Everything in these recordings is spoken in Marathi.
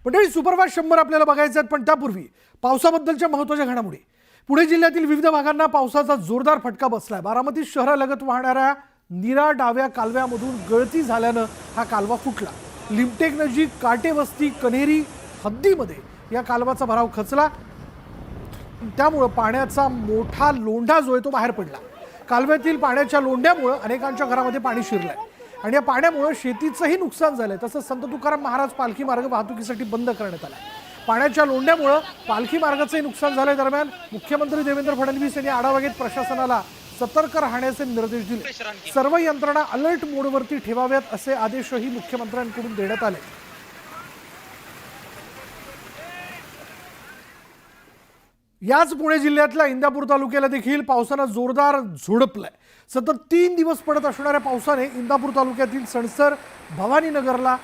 मंडळी सुपरफास्ट 100 आपल्याला बघायचं आहे, पण त्यापूर्वी पावसाबद्दलच्या महत्त्वाच्या घडामोडी। पुणे जिल्ह्यातील विविध भागांना पावसाचा जोरदार फटका बसलाय। बारामती शहरालगत वाहणाऱ्या नीरा डाव्या कालव्यामधून गळती झाल्यानं हा कालवा फुटला। लिमटेक नजीक काटेवस्ती कन्हेरी हद्दीमध्ये या कालवाचा भराव खचला, त्यामुळे पाण्याचा मोठा लोंढा जो आहे तो बाहेर पडला। कालव्यातील पाण्याच्या लोंढ्यामुळे अनेकांच्या घरामध्ये पाणी शिरलंय आणि या पाण्यामुळे शेतीचंही नुकसान झालंय। तसंच संत तुकाराम महाराज पालखी मार्ग वाहतुकीसाठी बंद करण्यात आला। पाण्याच्या लोंढ्यामुळे पालखी मार्गाचंही नुकसान झालंय। दरम्यान मुख्यमंत्री देवेंद्र फडणवीस यांनी आढावा घेत प्रशासनाला सतर्क राहण्याचे निर्देश दिले। सर्व यंत्रणा अलर्ट मोडवरती ठेवाव्यात असे आदेशही मुख्यमंत्र्यांकडून देण्यात आले। याच पुणे जिल्ह्यातल्या इंदापूर तालुक्याला देखील पावसानं जोरदार झोडपलंय। सतत 3 दिवस पडत असणाऱ्या पावसाने इंदापूर तालुक्यातील सणसर भवानीनगरला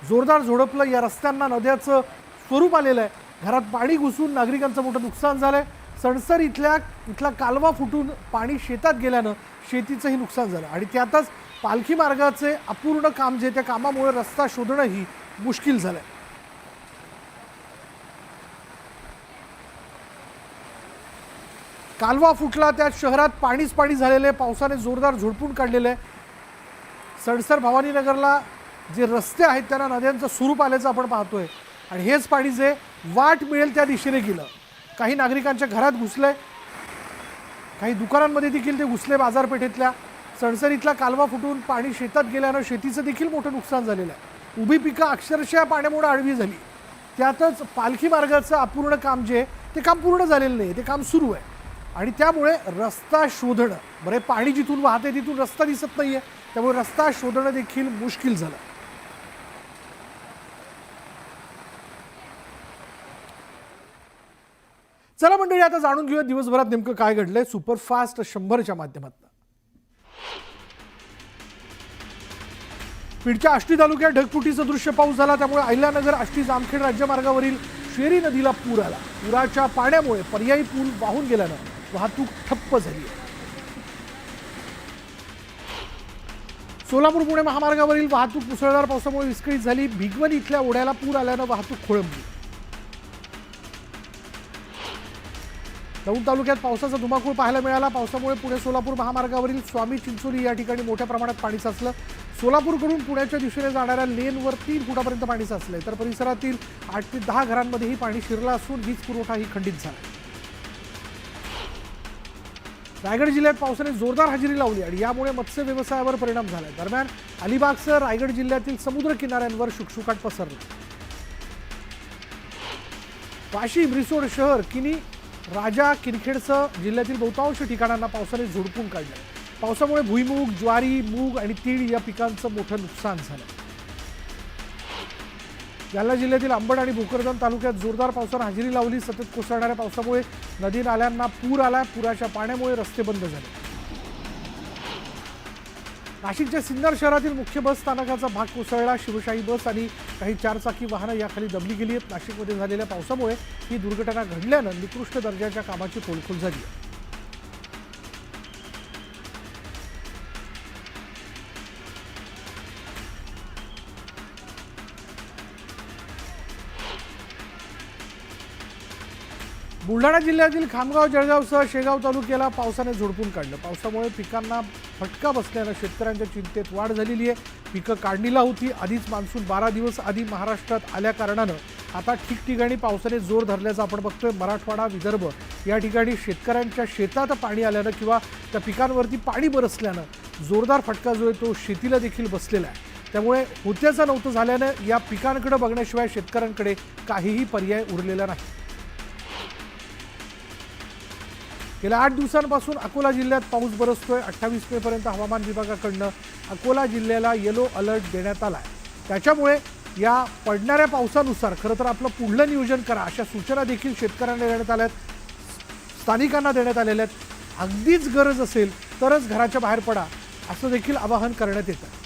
जोरदार झोडपलं। या रस्त्यांना नद्याचं स्वरूप आलेलं आहे। घरात पाणी घुसून नागरिकांचं मोठं नुकसान झालंय। सणसर इथला कालवा फुटून पाणी शेतात गेल्यानं शेतीचंही नुकसान झालं आणि त्यातच पालखी मार्गाचे अपूर्ण काम जे त्या कामामुळे रस्ता शोधणंही मुश्किल झालंय। कालवा फुटला, त्यात शहरात पाणीच पाणी झालेले, पावसाने जोरदार झोडपून काढलेले आहे। सणसर भवानीनगरला जे रस्ते आहेत त्यांना नद्यांचं स्वरूप आल्याचं आपण पाहतोय आणि हेच पाणी जे वाट मिळेल त्या दिशेने गेलं। काही नागरिकांच्या घरात घुसले, काही दुकानांमध्ये देखील ते घुसले बाजारपेठेतल्या। सणसर इथला कालवा फुटून पाणी शेतात गेल्यानं शेतीचं देखील मोठं नुकसान झालेलं आहे। उभी पिकं अक्षरशः पाण्यामुळे आडवी झाली। त्यातच पालखी मार्गाचं अपूर्ण काम जे ते काम पूर्ण झालेलं नाही, ते काम सुरू आहे आणि त्यामुळे रस्ता शोधणं, बरे पाणी जिथून वाहते तिथून रस्ता दिसत नाहीये, त्यामुळे रस्ता शोधणं देखील मुश्किल झालं। चला मंडळी, आता जाणून घेऊया दिवसभरात नेमकं काय घडलंय सुपरफास्ट 100च्या माध्यमातून। बीडच्या आष्टी तालुक्यात ढगफुटीचं दृश्य पाऊस झाला, त्यामुळे अहिल्यानगर आष्टी जामखेड राज्यमार्गावरील शेरी नदीला पूर आला। पुराच्या पाण्यामुळे पर्यायी पूल वाहून गेल्यानं वाहतूक ठप्प झाली। सोलापूर पुणे महामार्गावरील वाहतूक मुसळधार पावसामुळे विस्कळीत झाली। भिगवण इथल्या ओढ्याला पूर आल्यानं वाहतूक खोळंबली। दौंड तालुक्यात पावसाचा धुमाकूळ पाहायला मिळाला। पावसामुळे पुणे सोलापूर महामार्गावरील स्वामी चिंचोली या ठिकाणी मोठ्या प्रमाणात पाणी साचलं। सोलापूरकडून पुण्याच्या दिशेने जाणाऱ्या लेनवर 3 फुटापर्यंत पाणी साचलंय, तर परिसरातील 8 ते 10 घरांमध्येही पाणी शिरलं असून वीज पुरवठाही खंडित झाला। रायगड जिल्ह्यात पावसाने जोरदार हजेरी लावली आणि यामुळे मत्स्य व्यवसायावर परिणाम झाला। दरम्यान अलिबागसह रायगड जिल्ह्यातील समुद्र किनाऱ्यांवर शुकशुकाट पसरला। वाशिम, रिसोड शहर, किनी, राजा, किरखेडसह जिल्ह्यातील बहुतांश ठिकाणांना पावसाने झोडपून काढलं। पावसामुळे भुईमूग, ज्वारी, मूग आणि तीळ या पिकांचं मोठं नुकसान झालं। जालना जिल्ह्यातील अंबड आणि भोकरदन तालुक्यात जोरदार पावसाने हजेरी लावली। सतत कोसळणाऱ्या पावसामुळे नदी नाल्यांना पूर आला। पुराच्या पाण्यामुळे रस्ते बंद झाले। नाशिकच्या सिन्नर शहरातील मुख्य बस स्थानकाचा भाग कोसळला। शिवशाही बस आणि काही 4 चाकी वाहनं याखाली दबली गेली आहेत। नाशिकमध्ये झालेल्या पावसामुळे ही दुर्घटना घडल्यानं निकृष्ट दर्जाच्या कामाची पोलखोल झाली आहे। बुलढाणा जिल्ह्यातील खामगाव, जळगावसह शेगाव तालुक्याला पावसाने झोडपून काढलं। पावसामुळे पिकांना फटका बसल्यानं शेतकऱ्यांच्या चिंतेत वाढ झालेली आहे। पिकं काढणीला होती। आधीच मान्सून 12 दिवस आधी महाराष्ट्रात आल्या कारणानं आता ठिकठिकाणी पावसाने जोर धरल्याचं आपण बघतोय। मराठवाडा, विदर्भ या ठिकाणी शेतकऱ्यांच्या शेतात पाणी आल्यानं किंवा त्या पिकांवरती पाणी बरसल्यानं जोरदार फटका जो आहे तो शेतीला देखील बसलेला आहे। त्यामुळे होत्याचं नव्हतं झाल्यानं या पिकांकडे बघण्याशिवाय शेतकऱ्यांकडे काहीही पर्याय उरलेला नाही। गेल्या 8 दिवसांपासून अकोला जिल्ह्यात पाऊस बरसतोय। 28 मे पर्यंत हवामान विभागाकडनं अकोला जिल्ह्याला येलो अलर्ट देण्यात आलाय। त्याच्यामुळे या पडणाऱ्या पावसानुसार खरं तर आपलं पुढलं नियोजन करा अशा सूचना देखील शेतकऱ्यांना देण्यात आल्यात, स्थानिकांना देण्यात आलेल्या आहेत। अगदीच गरज असेल तरच घराच्या बाहेर पडा असं देखील आवाहन करण्यात येतं।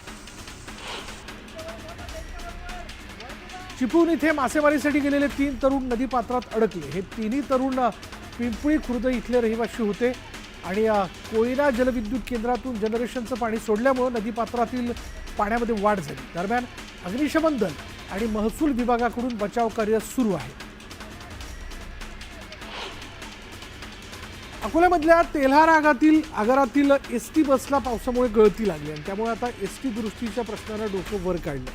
चिपळूण इथे मासेमारीसाठी गेलेले 3 तरुण नदीपात्रात अडकले। हे तिन्ही तरुण पिंपळी खुर्द इथले रहिवासी होते आणि कोयना जलविद्युत केंद्रातून जनरेशनचं पाणी सोडल्यामुळे नदीपात्रातील पाण्यामध्ये वाढ झाली। दरम्यान अग्निशमन दल आणि महसूल विभागाकडून बचाव कार्य सुरू आहे. अकोल्यामधल्या तेल्हार आगारातील एसटी बसला पावसामुळे गळती लागली आणि त्यामुळे आता एसटी दुरुस्तीच्या प्रश्नानं डोकं वर काढलं.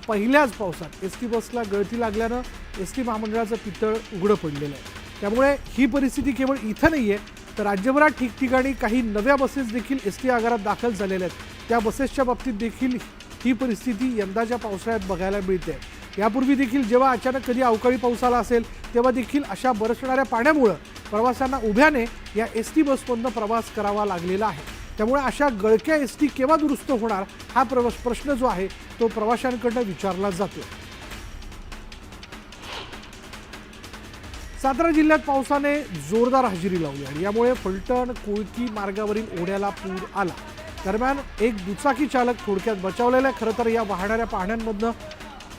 पहिल्याच पावसात एसटी बसला गळती लागल्यानं एसटी महामंडळाचं पितळ उघडं पडलेलं आहे. त्यामुळे ही परिस्थिती केवळ इथं नाहीये, तर राज्यभरात ठिकठिकाणी काही नव्या बसेस देखील एसटी आगारात दाखल झालेल्या आहेत. त्या बसेसच्या बाबतीत देखील ही परिस्थिती यंदाच्या पावसाळ्यात बघायला मिळते. यापूर्वी देखील जेव्हा अचानक कधी अवकाळी पाऊस आला असेल तेव्हा देखील अशा बरसणाऱ्या पाण्यामुळे प्रवाशांना उभ्याने या एसटी बसमधनं प्रवास करावा लागलेला आहे. त्यामुळे अशा गळक्या एसटी केव्हा दुरुस्त होणार हा प्रश्न जो आहे तो प्रवाशांकडून विचारला जातो. सातारा जिल्ह्यात पावसाने जोरदार हजेरी लावली आणि यामुळे फलटण कोळकी मार्गावरील ओढ्याला पूर आला. दरम्यान एक दुचाकी चालक थोडक्यात बचावलेला आहे. खरं तर या वाहणाऱ्या पाण्यामधनं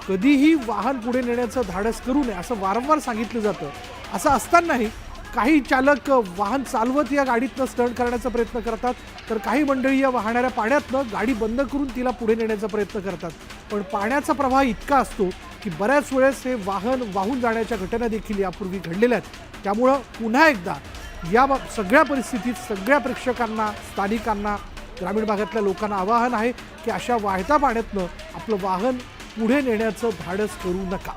कधीही वाहन पुढे नेण्याचं धाडस करू नये असं वारंवार सांगितलं जातं. असं असतानाही काही चालक वाहन चालवत या गाडीतनं स्टंट करण्याचा प्रयत्न करतात, तर काही मंडळी या वाहणाऱ्या पाण्यातनं गाडी बंद करून तिला पुढे नेण्याचा प्रयत्न करतात. पण पाण्याचा प्रवाह इतका असतो की बऱ्याच वेळेस हे वाहन वाहून जाण्याच्या घटना देखील यापूर्वी घडलेल्या आहेत. त्यामुळं पुन्हा एकदा या सगळ्या परिस्थितीत सगळ्या प्रेक्षकांना, स्थानिकांना, ग्रामीण भागातल्या लोकांना आवाहन आहे की अशा वाहत्या पाण्यातनं आपलं वाहन पुढे नेण्याचं धाडस करू नका.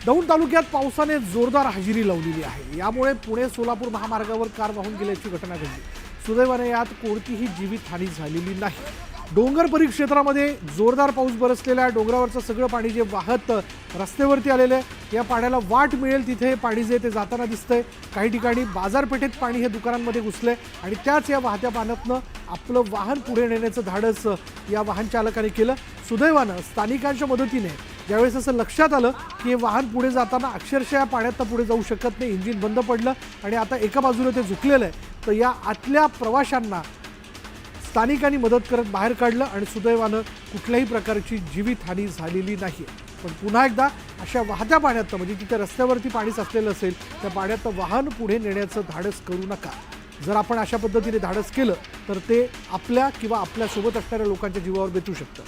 दौंड तालुक्यात पावसाने जोरदार हजेरी लावलेली आहे. यामुळे पुणे सोलापूर महामार्गावर कार वाहून गेल्याची घटना घडली. सुदैवाने यात कोणतीही जीवितहानी झालेली नाही. डोंगर परिक्षेत्रामध्ये जोरदार पाऊस बरसलेला आहे. डोंगरावरचं सगळं पाणी जे वाहत रस्त्यावरती आलेलं आहे, या पाण्याला वाट मिळेल तिथे पाणी जे ते जाताना दिसतंय. काही ठिकाणी बाजारपेठेत पाणी हे दुकानांमध्ये घुसलंय आणि त्याच या वाहत्या पाण्यातनं आपलं वाहन पुढे नेण्याचं धाडस या वाहन चालकाने केलं. सुदैवानं स्थानिकांच्या मदतीने ज्यावेळेस असं लक्षात आलं की हे वाहन पुढे जाताना अक्षरशः या पाण्यातनं पुढे जाऊ शकत नाही, इंजिन बंद पडलं आणि आता एका बाजूला ते झुकलेलं आहे, तर या आतल्या प्रवाशांना स्थानिकांनी मदत करत बाहेर काढलं आणि सुदैवानं कुठल्याही प्रकारची जीवितहानी झालेली नाही. पण पुन्हा एकदा अशा वाहत्या पाण्यातनं, म्हणजे तिथे रस्त्यावरती पाणी साचलेलं असेल त्या पाण्यातनं वाहन पुढे नेण्याचं धाडस करू नका. जर आपण अशा पद्धतीने धाडस केलं तर ते आपल्या किंवा आपल्यासोबत असणाऱ्या लोकांच्या जीवावर बेतू शकतं.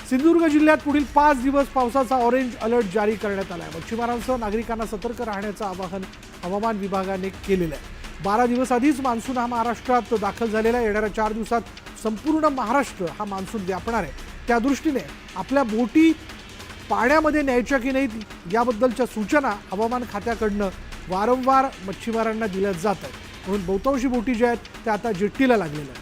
सिंधुदुर्ग जिल्ह्यात पुढील 5 दिवस पावसाचा ऑरेंज अलर्ट जारी करण्यात आला आहे. मच्छीमारांसह नागरिकांना सतर्क राहण्याचं आवाहन हवामान विभागाने केलेलं आहे. 12 दिवस आधीच मान्सून हा महाराष्ट्रात दाखल झालेला आहे. येणाऱ्या 4 दिवसात संपूर्ण महाराष्ट्र हा मान्सून व्यापणार आहे. त्या दृष्टीने आपल्या बोटी पाण्यामध्ये न्यायच्या की नाहीत याबद्दलच्या सूचना हवामान खात्याकडनं वारंवार मच्छीमारांना दिल्या जात आहेत. म्हणून बहुतांशी बोटी ज्या आहेत त्या आता जेट्टीला लागलेल्या आहेत.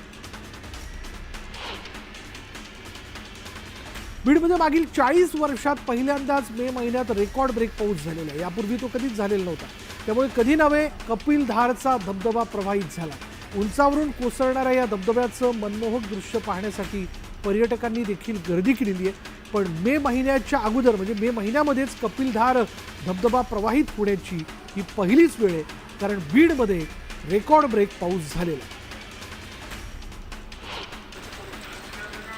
बीडमध्ये मागील 40 वर्षात पहिल्यांदाच मे महिन्यात रेकॉर्ड ब्रेक पाऊस झालेला आहे. यापूर्वी तो कधीच झालेला नव्हता. त्यामुळे कधी नव्हे कपिलधारचा धबधबा प्रवाहित झाला. उंचावरून कोसळणाऱ्या या धबधब्याचं मनमोहक दृश्य पाहण्यासाठी पर्यटकांनी देखील गर्दी केलेली आहे. पण मे महिन्याच्या अगोदर म्हणजे मे महिन्यामध्येच कपिलधार धबधबा प्रवाहित होण्याची ही पहिलीच वेळ आहे, कारण बीडमध्ये रेकॉर्ड ब्रेक पाऊस झालेला आहे.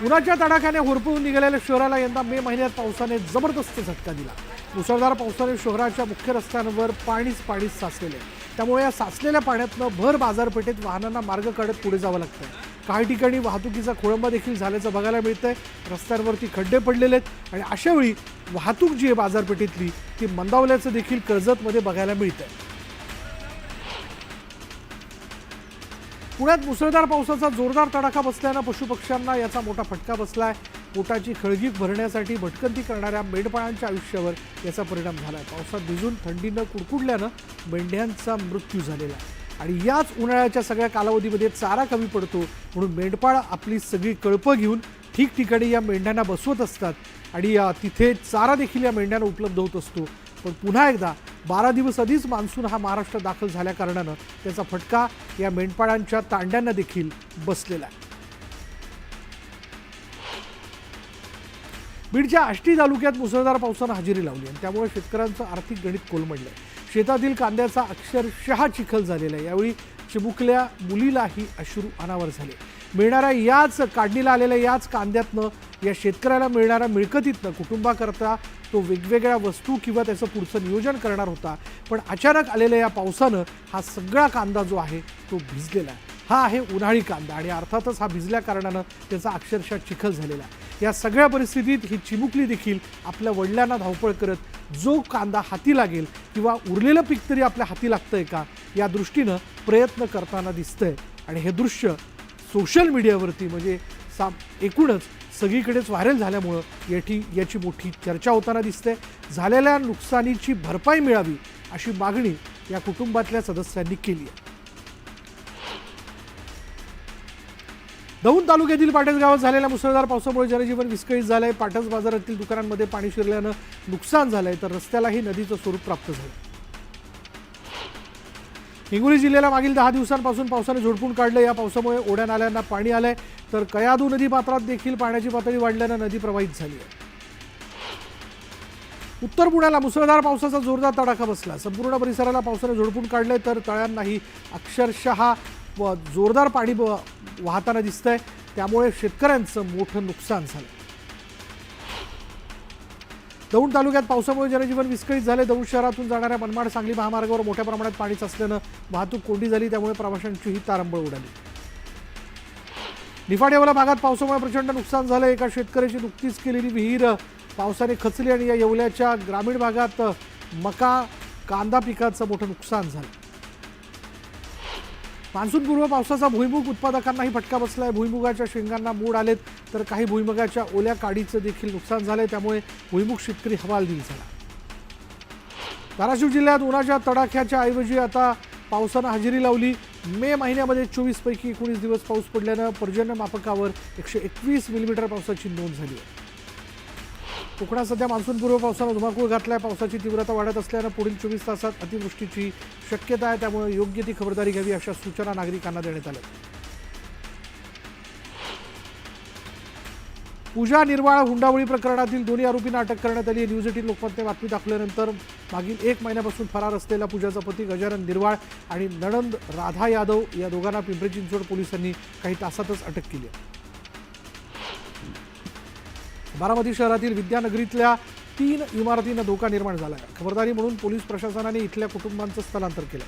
उन्हाच्या तडाख्याने होरपळून निघालेल्या शहराला यंदा मे महिन्यात पावसाने जबरदस्त झटका दिला. मुसळधार पावसाने शहराच्या मुख्य रस्त्यांवर पाणीच साचलेले आहे. त्यामुळे या साचलेल्या पाण्यातनं भर बाजारपेठेत वाहनांना मार्ग काढत पुढे जावं लागतंय. काही ठिकाणी वाहतुकीचा खोळंबा देखील झाल्याचं बघायला मिळतंय. रस्त्यांवरती खड्डे पडलेले आहेत आणि अशा वेळी वाहतूक जी आहे बाजारपेठेतली ती मंदावल्याचं देखील कर्जतमध्ये बघायला मिळतंय. पुण्यात मुसळधार पावसाचा जोरदार तडाखा बसल्यानं पशुपक्ष्यांना याचा मोठा फटका बसलाय. पोटाची खळगी भरण्यासाठी भटकंती करणाऱ्या मेंढपाळांच्या आयुष्यावर याचा परिणाम झालाय. पावसात भिजून थंडीनं कुडकुडल्यानं मेंढ्यांचा मृत्यू झालेला आहे. आणि याच उन्हाळ्याच्या सगळ्या कालावधीमध्ये चारा कमी पडतो म्हणून मेंढपाळ आपली सगळी कळपं घेऊन ठिकठिकाणी या मेंढ्यांना बसवत असतात आणि तिथे चारा देखील या मेंढ्यांना उपलब्ध होत असतो. पण पुन्हा एकदा 12 दिवस आधीच मान्सून हा महाराष्ट्र दाखल झाल्या कारणानं त्याचा फटका या मेंढपाळांच्या तांड्यांना देखील बसलेला आहे. बीडच्या आष्टी तालुक्यात मुसळधार पावसानं हजेरी लावली आणि त्यामुळे शेतकऱ्यांचं आर्थिक गणित कोलमडलंय. शेतातील कांद्याचा अक्षरशः चिखल झालेला आहे. यावेळी चिमुकल्या मुलीलाही अश्रू अनावर झाले. मिळणाऱ्या याच काढणीला आलेल्या याच कांद्यातनं या शेतकऱ्याला मिळणाऱ्या मिळकतीतनं कुटुंबाकरता तो वेगवेगळ्या वस्तू किंवा त्याचं पुढचं नियोजन करणार होता. पण अचानक आलेल्या या पावसानं हा सगळा कांदा जो आहे तो भिजलेला आहे. हा आहे उन्हाळी कांदा आणि अर्थातच हा भिजल्या कारणानं त्याचा अक्षरशः चिखल झालेला आहे. या सगळ्या परिस्थितीत ही चिमुकली देखील आपल्या वडिलांना धावपळ करत जो कांदा हाती लागेल किंवा उरलेलं पीक तरी आपल्या हाती लागतंय का या दृष्टीनं प्रयत्न करताना दिसतंय. आणि हे दृश्य सोशल मीडियावरती म्हणजे एकूणच सगळीकडेच व्हायरल झाल्यामुळं याची मोठी चर्चा होताना दिसते. झालेल्या नुकसानीची भरपाई मिळावी अशी मागणी या कुटुंबातल्या सदस्यांनी केली आहे. दौंड तालुक्यातील पाटस गावात झालेल्या मुसळधार पावसामुळे जनजीवन विस्कळीत झालंय. पाटस बाजारातील दुकानांमध्ये पाणी शिरल्यानं नुकसान झालंय तर रस्त्यालाही नदीचं स्वरूप प्राप्त झालं. हिंगोली जिल्ह्याला मागील 10 दिवसांपासून पावसाने झोडपून काढलं. या पावसामुळे ओढ्या नाल्यांना पाणी आलंय तर कयाधू नदी पात्रात देखील पाण्याची पातळी वाढल्यानं नदी प्रवाहित झाली आहे. उत्तर पुण्याला मुसळधार पावसाचा जोरदार तडाखा बसला. संपूर्ण परिसराला पावसाने झोडपून काढलंय तर तळ्यांनाही अक्षरशः जोरदार पाणी वाहताना दिसतंय. त्यामुळे शेतकऱ्यांचं मोठं नुकसान झालं. दौंड तालुक्यात पावसामुळे जनजीवन विस्कळीत झाले. दौंड शहरातून जाणाऱ्या मनमाड सांगली महामार्गावर मोठ्या प्रमाणात पाणी साचल्यानं वाहतूक कोंडी झाली. त्यामुळे प्रवाशांचीही तारंबळ उडाली. निफाड-येवला भागात पावसामुळे प्रचंड नुकसान झालं. एका शेतकऱ्याची नुकतीच केलेली विहीर पावसाने खचली आणि या येवल्याच्या ग्रामीण भागात मका कांदा पिकाचं मोठं नुकसान झालं. मान्सूनपूर्व पावसाचा भुईमुग उत्पादकांनाही फटका बसलाय. भुईमुगाच्या शेंगांना मूड आलेत तर काही भुईमुगाच्या ओल्या काडीचं देखील नुकसान झालंय. त्यामुळे भुईमुग शेतकरी हवालदिल झाला. धाराशिव जिल्ह्यात उन्हाच्या तडाख्याच्या ऐवजी आता पावसानं हजेरी लावली. मे महिन्यामध्ये 24 पैकी 19 दिवस पाऊस पडल्यानं पर्जन्यमापकावर 121 मिलीमीटर पावसाची नोंद झाली आहे. कोकणात सध्या मान्सूनपूर्व पावसानं धुमाकूळ घातलाय. पावसाची तीव्रता वाढत असल्यानं पुढील 24 तासात अतिवृष्टीची शक्यता आहे. त्यामुळे योग्य ती खबरदारी घ्यावी अशा सूचना नागरिकांना देण्यात आल्या. पूजा निर्वाळ हुंडाबळी प्रकरणातील दोन्ही आरोपींना अटक करण्यात आली. न्यूज 18 लोकमतने बातमी दाखवल्यानंतर मागील 1 महिन्यापासून फरार असलेला पूजाचा पती गजानन निर्वाळ आणि नणंद राधा यादव या दोघांना पिंपरी चिंचवड पोलिसांनी काही तासातच अटक केली. बारामती शहरातील विद्यानगरीतल्या 3 इमारतींना धोका निर्माण झाला आहे. खबरदारी म्हणून पोलीस प्रशासनाने इथल्या कुटुंबांचं स्थलांतर केलं.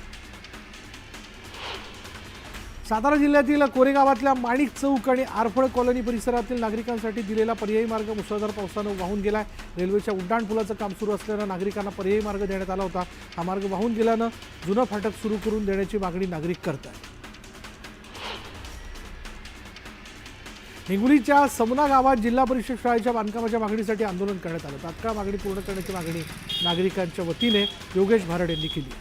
सातारा जिल्ह्यातील कोरेगावातल्या माणिक चौक आणि आरफळ कॉलनी परिसरातील नागरिकांसाठी दिलेला पर्यायी मार्ग मुसळधार पावसानं वाहून गेलाय. रेल्वेच्या उड्डाण पुलाचं काम सुरू असल्यानं नागरिकांना पर्यायी मार्ग देण्यात आला होता. हा मार्ग वाहून गेल्यानं जुनं फाटक सुरू करून देण्याची मागणी नागरिक करत आहेत. हिंगोलीच्या समना गावात जिल्हा परिषद शाळेच्या बांधकामाच्या मागणीसाठी आंदोलन करण्यात आलं. तात्काळ मागणी पूर्ण करण्याची मागणी नागरिकांच्या वतीने योगेश भारड यांनी केली.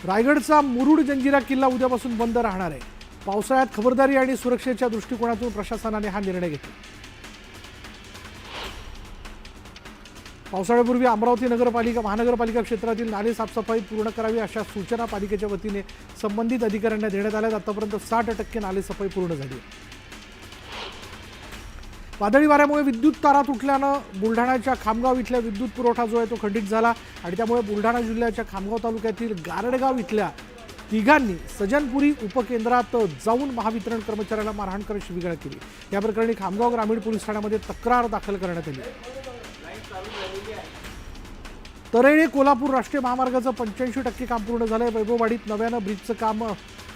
रायगडचा मुरुड जंजिरा किल्ला उद्यापासून बंद राहणार आहे. पावसाळ्यात खबरदारी आणि सुरक्षेच्या दृष्टिकोनातून प्रशासनाने हा निर्णय घेतला. पावसाळ्यापूर्वी अमरावती महानगरपालिका क्षेत्रातील नाले साफसफाई पूर्ण करावी अशा सूचना पालिकेच्या वतीने संबंधित अधिकाऱ्यांना देण्यात आल्या. आतापर्यंत 60% नाले सफाई पूर्ण झाली. वादळी वाऱ्यामुळे विद्युत तारा तुटल्यानं बुलढाण्याच्या खामगाव इथल्या विद्युत पुरवठा जो आहे तो खंडित झाला आणि त्यामुळे बुलढाणा जिल्ह्याच्या खामगाव तालुक्यातील गारडगाव इथल्या तिघांनी सजनपुरी उपकेंद्रात जाऊन महावितरण कर्मचाऱ्याला मारहाण करत शिवीगाळ केली. या प्रकरणी खामगाव ग्रामीण पोलीस ठाण्यामध्ये तक्रार दाखल करण्यात आली. तरेळे कोल्हापूर राष्ट्रीय महामार्गाचं 85% काम पूर्ण झालंय. वैभववाडीत नव्यानं ब्रिजचं काम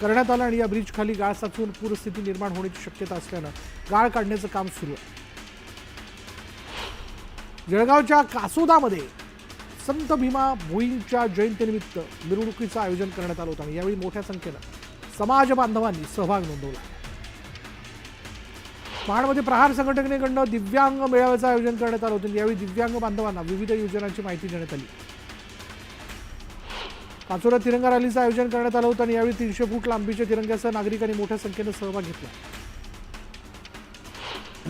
करण्यात आलं आणि या ब्रिज खाली गाळ साचून पूरस्थिती निर्माण होण्याची शक्यता असल्यानं गाळ काढण्याचं काम सुरू आहे. जळगावच्या कासोदामध्ये संत भीमा भोईंच्या जयंतीनिमित्त मिरवणुकीचं आयोजन करण्यात आलं होतं आणि यावेळी मोठ्या संख्येनं समाज बांधवांनी सहभाग नोंदवला. महाडमध्ये प्रहार संघटनेकडून दिव्यांग मेळाव्याचं आयोजन करण्यात आलं होतं. यावेळी दिव्यांग बांधवांना विविध योजनांची माहिती देण्यात आली. पाचोऱ्यात तिरंगा रॅलीचं आयोजन करण्यात आलं होतं आणि यावेळी 300 फूट लांबीच्या तिरंग्यासह नागरिकांनी मोठ्या संख्येनं सहभाग घेतला.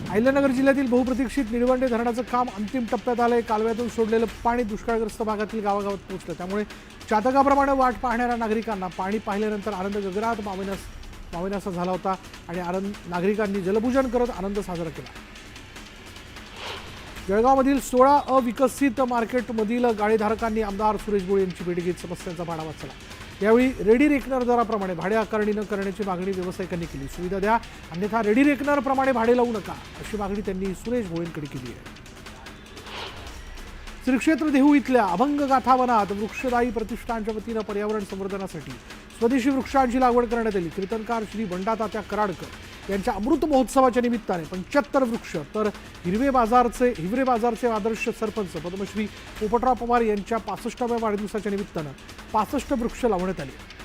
अहिल्यानगर जिल्ह्यातील बहुप्रतीक्षित निळवंडे धरणाचं काम अंतिम टप्प्यात आलंय. कालव्यातून सोडलेलं पाणी दुष्काळग्रस्त भागातील गावागावात पोहोचलं. त्यामुळे चातकाप्रमाणे वाट पाहणाऱ्या नागरिकांना पाणी पाहिल्यानंतर आनंद गगनात मावेनासा झाला होता आणि नागरिकांनी जलपूजन करत आनंद साजरा केला. जळगावमधील 16 अविकसित मार्केटमधील गाळेधारकांनी आमदार सुरेश भोळे यांची भेट घेत समस्यांचा भाडा वाचला. यावेळी रेडी रेकनर दराप्रमाणे भाडे आकारणी न करण्याची मागणी व्यावसायिकांनी केली. सुविधा द्या अन्यथा रेडी रेकनर प्रमाणे भाडे लावू नका अशी मागणी त्यांनी सुरेश भोळेंकडे केली आहे. श्री क्षेत्र देहू इथल्या अभंग गाथा वनात वृक्षदायी प्रतिष्ठानच्या वतीनं पर्यावरण संवर्धनासाठी स्वदेशी वृक्षांची लागवड करण्यात आली। कीर्तनकार श्री बंडातात्या कराडकर यांच्या अमृत महोत्सवाच्या निमित्ताने 75 वृक्ष तर हिवरे बाजारचे आदर्श सरपंच पद्मश्री पोपटराव पवार यांच्या 65व्या वाढदिवसाच्या निमित्तानं 65 वृक्ष लावण्यात आले।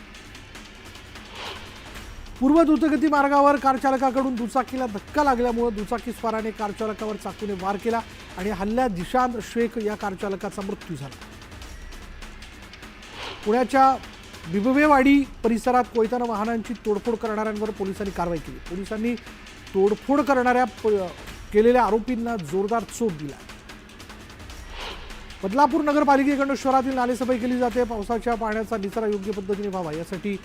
पूर्व द्रुतगती मार्गावर कार चालकाकडून दुचाकीला धक्का लागल्यामुळे दुचाकी स्वाराने कार चालकावर चाकूने वार केला आणि हल्ल्यात जिशान शेख या कार चालकाचा मृत्यू झाला। पुण्याच्या बिबवेवाडी परिसरात कोयत्यानं वाहनांची तोडफोड करणाऱ्यांवर पोलिसांनी कारवाई केली। पोलिसांनी तोडफोड केलेल्या आरोपींना जोरदार चोप दिला। बदलापूर नगरपालिकेकडून शहरातील नालेसफाई केली जाते। पावसाच्या पाण्याचा निचरा योग्य पद्धतीने व्हावा यासाठी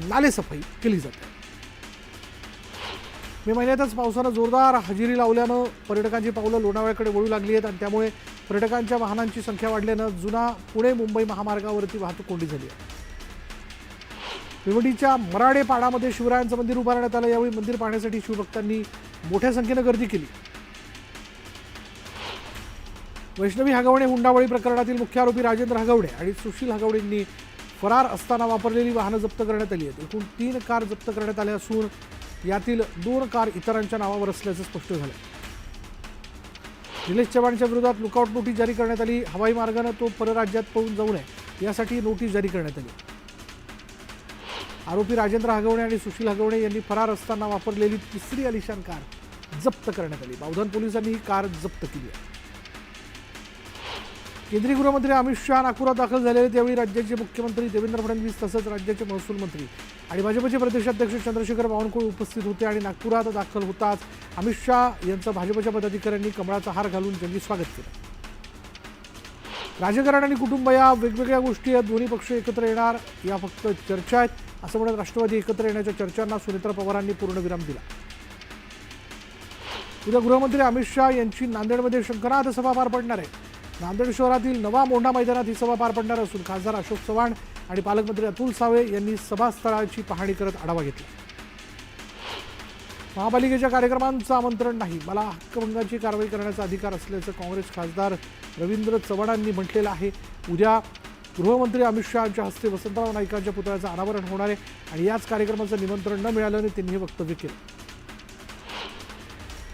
नालेसफाई केली जाते। मे महिन्यातच पावसानं जोरदार हजेरी लावल्यानं पर्यटकांची पावलं लोणावळ्याकडे वळू लागली आहेत आणि त्यामुळे पर्यटकांच्या वाहनांची संख्या वाढल्यानं जुना पुणे मुंबई महामार्गावरती वाहतूक कोंडी झाली आहे। भिवंडीच्या मराडे पाडामध्ये शिवरायांचं मंदिर उभारण्यात आलं। यावेळी मंदिर पाहण्यासाठी शिवभक्तांनी मोठ्या संख्येनं गर्दी केली। वैष्णवी हगवणे हुंडाबळी प्रकरणातील मुख्य आरोपी राजेंद्र हगवणे आणि सुशील हगवणेंनी फरार असताना वापरलेली वाहनं जप्त करण्यात आली आहेत। एकूण 3 कार जप्त करण्यात आल्या असून यातील 2 कार इतरांच्या नावावर असल्याचं स्पष्ट झालं। निलेश चव्हाणच्या विरोधात लुकआउट नोटीस जारी करण्यात आली। हवाई मार्गाने तो परराज्यात पळून जाऊ नये यासाठी नोटीस जारी करण्यात आली। आरोपी राजेंद्र हगवणे आणि सुशील हगवणे यांनी फरार असताना वापरलेली 3री आलिशान कार जप्त करण्यात आली। बावधन पोलिसांनी ही कार जप्त केली आहे। केंद्रीय गृहमंत्री अमित शहा नागपुरात दाखल झाले। त्यावेळी राज्याचे मुख्यमंत्री देवेंद्र फडणवीस तसंच राज्याचे महसूल मंत्री आणि भाजपचे प्रदेशाध्यक्ष चंद्रशेखर बावनकुळे उपस्थित होते आणि नागपुरात दाखल होताच अमित शहा यांचं भाजपच्या पदाधिकाऱ्यांनी कमळाचा हार घालून जंगी स्वागत केलं। राजकारण आणि कुटुंब या वेगवेगळ्या गोष्टी आहेत, दोन्ही पक्ष एकत्र येणार या फक्त चर्चा आहेत असं म्हणत राष्ट्रवादी एकत्र येण्याच्या चर्चांना सुनेत्रा पवारांनी पूर्णविराम दिला। उद्या गृहमंत्री अमित शहा यांची नांदेडमध्ये शंकरनाथ सभा पार पडणार आहे। नांदेड शहरातील नवा मोंढा मैदानात ही सभा पार पडणार असून खासदार अशोक चव्हाण आणि पालकमंत्री अतुल सावे यांनी सभास्थळाची पाहणी करत आढावा घेतला। महापालिकेच्या कार्यक्रमांचं आमंत्रण नाही, मला हक्कभंगाची कारवाई करण्याचा अधिकार असल्याचं काँग्रेस खासदार रवींद्र चव्हाणांनी म्हटलेलं आहे। उद्या गृहमंत्री अमित शहांच्या हस्ते वसंतराव नाईकांच्या पुतळ्याचं अनावरण होणार आहे आणि याच कार्यक्रमाचं निमंत्रण न मिळाल्याने त्यांनी हे वक्तव्य केलं।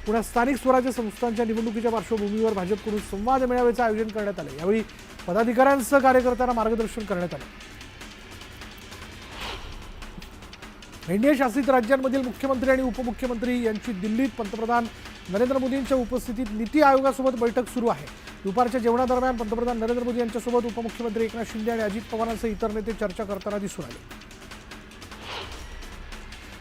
पुण्यात स्थानिक स्वराज्य संस्थांच्या निवडणुकीच्या पार्श्वभूमीवर भाजपकडून संवाद मेळाव्याचं आयोजन करण्यात आलं। यावेळी पदाधिकाऱ्यांसह कार्यकर्त्यांना मार्गदर्शन करण्यात आलं। एनडीए शासित राज्यांमधील मुख्यमंत्री आणि उपमुख्यमंत्री यांची दिल्लीत पंतप्रधान नरेंद्र मोदींच्या उपस्थितीत नीती आयोगासोबत बैठक सुरू आहे। दुपारच्या जेवणादरम्यान पंतप्रधान नरेंद्र मोदी यांच्यासोबत उपमुख्यमंत्री एकनाथ शिंदे आणि अजित पवारांसह इतर नेते चर्चा करताना दिसून आले।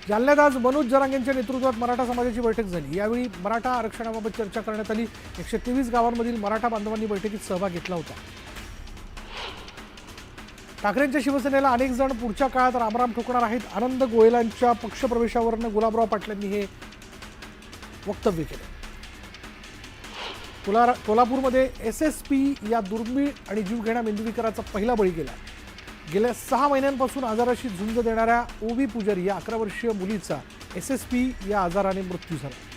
जालन्यात आज मनोज जरांगेंच्या नेतृत्वात मराठा समाजाची बैठक झाली। यावेळी मराठा आरक्षणाबाबत चर्चा करण्यात आली। 123 गावांमधील मराठा बांधवांनी बैठकीत सहभाग घेतला होता। ठाकरेंच्या शिवसेनेला अनेक जण पुढच्या काळात रामराम ठोकणार आहेत। आनंद गोयलांच्या पक्षप्रवेशावरून गुलाबराव पाटलांनी हे वक्तव्य केले। कोल्हापूरमध्ये SSP या दुर्मिळ आणि जीवघेण्या मेंदुविकाराचा पहिला बळी गेला। गेल्या 6 महिन्यांपासून आजाराशी झुंज देणाऱ्या ओवी पुजारी या 11 वर्षीय मुलीचा SSP या आजाराने मृत्यू झाला।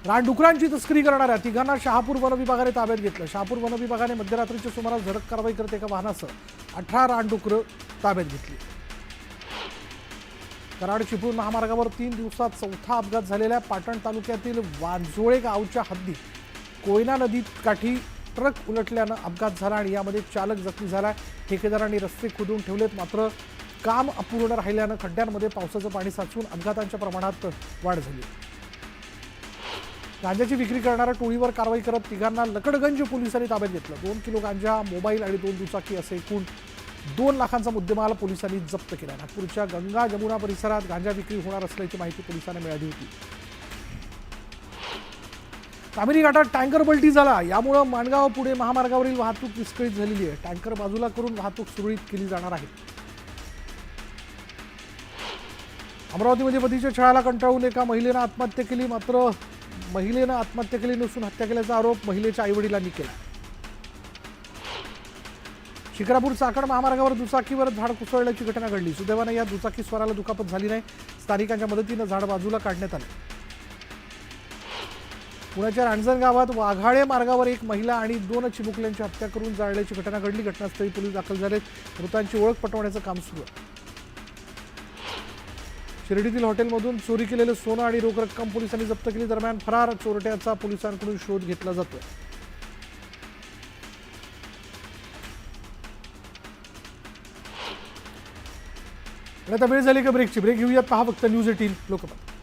रानडुकरांची तस्करी करणाऱ्या 3घांना शहापूर वन विभागाने ताब्यात घेतलं। शहापूर वन विभागाने मध्यरात्रीच्या सुमारास धडक कारवाई करत एका वाहनासह 18 रानडुकरं ताब्यात घेतली। कराड चिपळूण महामार्गावर 3 दिवसात 4था अपघात झालेल्या पाटण तालुक्यातील वांजोळे गावच्या हद्दीत कोयना नदीत काठी ट्रक उलटल्यानं अपघात झाला आणि यामध्ये चालक जखमी झाला। ठेकेदारांनी रस्ते खोदून ठेवलेत, मात्र काम अपूर्ण राहिल्यानं खड्ड्यांमध्ये पावसाचं पाणी साचून अपघातांच्या प्रमाणात वाढ झाली। गांजाची विक्री करणाऱ्या टोळीवर कारवाई करत 3घांना लकडगंज पोलिसांनी ताब्यात घेतलं। 2 किलो गांजा, मोबाईल आणि 2 दुचाकी असे एकूण 2 लाखांचा मुद्देमाल पोलिसांनी जप्त केला। नागपूरच्या गंगा जमुना परिसरात गांजा विक्री होणार असल्याची माहिती पोलिसांना मिळाली होती। कामेरी घाटात टँकर पलटी झाला, यामुळे माणगाव पुणे महामार्गावरील वाहतूक विस्कळीत झालेली आहे। टँकर बाजूला करून वाहतूक सुरळीत केली जाणार आहे। अमरावतीमध्ये पतीच्या छळाला कंटाळून एका महिलेनं आत्महत्या केली, मात्र महिलेनं आत्महत्या केली नसून हत्या केल्याचा आरोप महिलेच्या आईवडिलांनी केला। शिक्रापूर चाकण महामार्गावर दुचाकीवर झाड कोसळल्याची घटना घडली। सुदैवाने या दुचाकी स्वाराला दुखापत झाली नाही। स्थानिकांच्या मदतीने झाड बाजूला काढण्यात आले। पुण्याच्या रांजण गावात वाघाळे मार्गावर एक महिला आणि 2 चिमुकल्यांची हत्या करून जाळल्याची घटना घडली. घटनास्थळी पोलीस दाखल झालेत. मृतांची ओळख पटवण्याचं काम सुरू आहे. शिर्डीतील हॉटेलमधून चोरी केलेलं सोनं आणि रोख रक्कम पोलिसांनी जप्त केली. दरम्यान फरार चोरट्याचा पोलिसांकडून शोध घेतला जातोय. आता वेळ झाली का ब्रेकची. ब्रेक घेऊयात. पहा फक्त न्यूज 18 लोकमत.